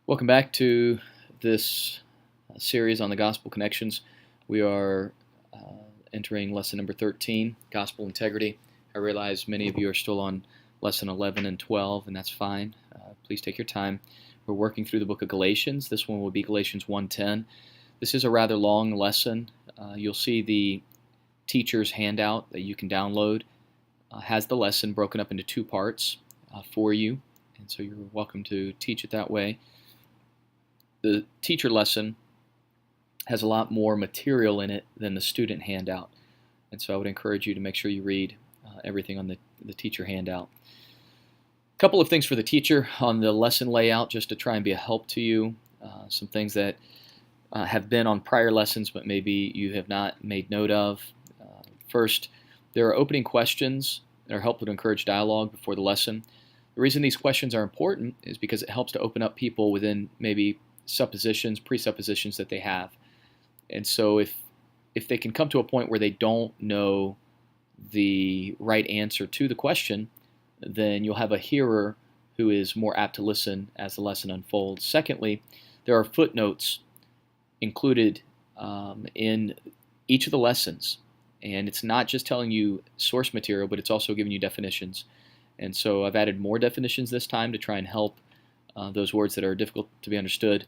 Welcome back to this series on the Gospel Connections. We are entering lesson number 13, Gospel Integrity. I realize many of you are still on lesson 11 and 12, and that's fine. Please take your time. We're working through the book of Galatians. This one will be Galatians 1:10. This is a rather long lesson. You'll see the teacher's handout that you can download has the lesson broken up into two parts for you, and so you're welcome to teach it that way. The teacher lesson has a lot more material in it than the student handout, and so I would encourage you to make sure you read everything on the teacher handout. A couple of things for the teacher on the lesson layout, just to try and be a help to you. Some things that have been on prior lessons, but maybe you have not made note of. First, there are opening questions that are helpful to encourage dialogue before the lesson. The reason these questions are important is because it helps to open up people within maybe suppositions, presuppositions that they have. And so if they can come to a point where they don't know the right answer to the question, then you'll have a hearer who is more apt to listen as the lesson unfolds. Secondly, there are footnotes included in each of the lessons. And it's not just telling you source material, but it's also giving you definitions. And so I've added more definitions this time to try and help those words that are difficult to be understood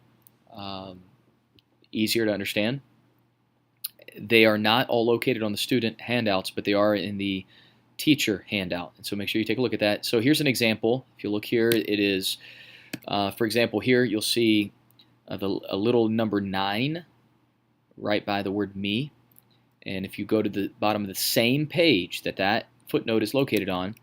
easier to understand. They are not all located on the student handouts, but they are in the teacher handout. And so make sure you take a look at that. So here's an example. If you look here, it is, for example, here you'll see a little number 9 right by the word me. And if you go to the bottom of the same page that footnote is located on,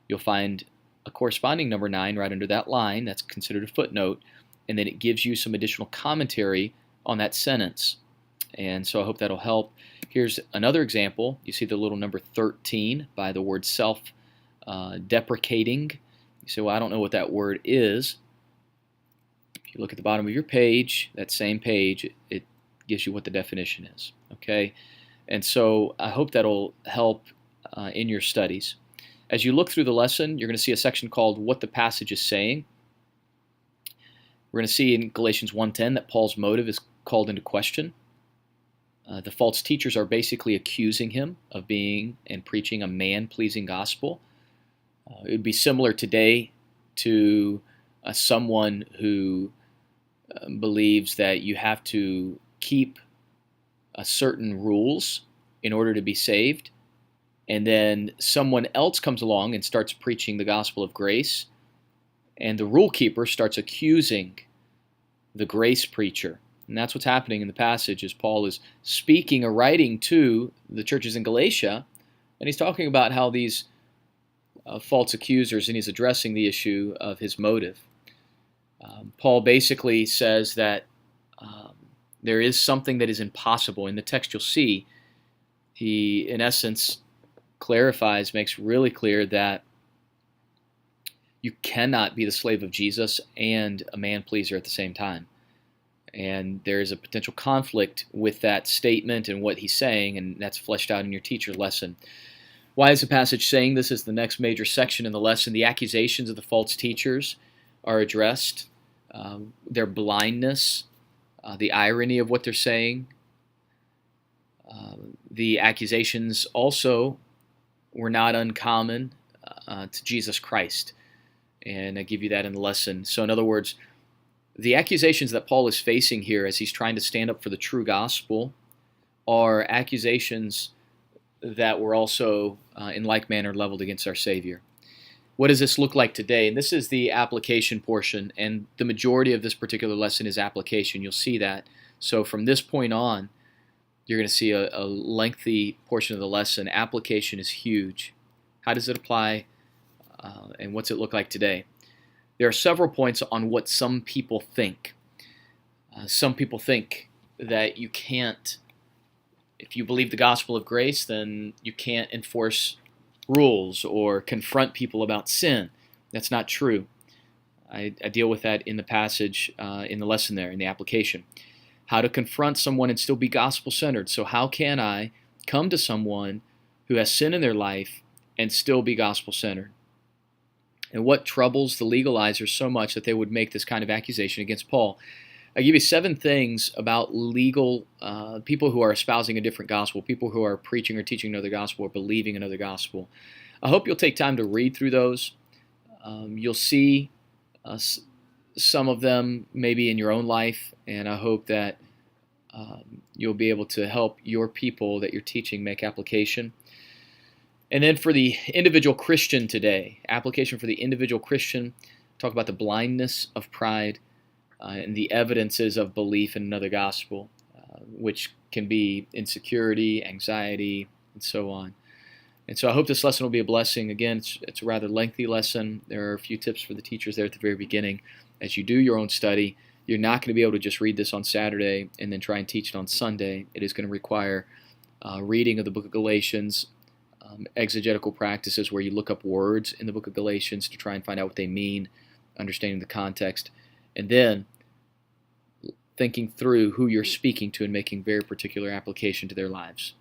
you'll find a corresponding number 9 right under that line. That's considered a footnote. And then it gives you some additional commentary on that sentence. And so I hope that'll help. Here's another example. You see the little number 13 by the word self-deprecating. You say, well, I don't know what that word is. If you look at the bottom of your page, that same page, it gives you what the definition is. Okay? And so I hope that'll help in your studies. As you look through the lesson, you're going to see a section called What the Passage is Saying. We're going to see in Galatians 1:10 that Paul's motive is called into question. The false teachers are basically accusing him of being and preaching a man-pleasing gospel. It would be similar today to someone who believes that you have to keep certain rules in order to be saved, and then someone else comes along and starts preaching the gospel of grace, and the rule keeper starts accusing the grace preacher. And that's what's happening in the passage as Paul is speaking or writing to the churches in Galatia, and he's talking about how these false accusers, and he's addressing the issue of his motive. Paul basically says that there is something that is impossible. In the text you'll see, he in essence clarifies, makes really clear that you cannot be the slave of Jesus and a man-pleaser at the same time. And there is a potential conflict with that statement and what he's saying, and that's fleshed out in your teacher lesson. Why is the passage saying this? Is the next major section in the lesson. The accusations of the false teachers are addressed, their blindness, the irony of what they're saying. The accusations also were not uncommon to Jesus Christ. And I give you that in the lesson. So in other words, the accusations that Paul is facing here as he's trying to stand up for the true gospel are accusations that were also in like manner leveled against our Savior. What does this look like today? And this is the application portion, and the majority of this particular lesson is application. You'll see that. So from this point on, you're going to see a lengthy portion of the lesson. Application is huge. How does it apply? And what's it look like today? There are several points on what some people think. Some people think that you can't, if you believe the gospel of grace, then you can't enforce rules or confront people about sin. That's not true. I deal with that in the passage, in the lesson there, in the application. How to confront someone and still be gospel-centered. So how can I come to someone who has sin in their life and still be gospel-centered? and what troubles the legalizers so much that they would make this kind of accusation against Paul. I give you 7 things about legal people who are espousing a different gospel, people who are preaching or teaching another gospel or believing another gospel. I hope you'll take time to read through those. You'll see some of them maybe in your own life, and I hope that you'll be able to help your people that you're teaching make application. And then for the individual Christian today, application for the individual Christian, talk about the blindness of pride and the evidences of belief in another gospel, which can be insecurity, anxiety, and so on. And so I hope this lesson will be a blessing. Again, it's a rather lengthy lesson. There are a few tips for the teachers there at the very beginning. As you do your own study, you're not going to be able to just read this on Saturday and then try and teach it on Sunday. It is going to require reading of the book of Galatians, exegetical practices where you look up words in the book of Galatians to try and find out what they mean, understanding the context, and then thinking through who you're speaking to and making very particular application to their lives.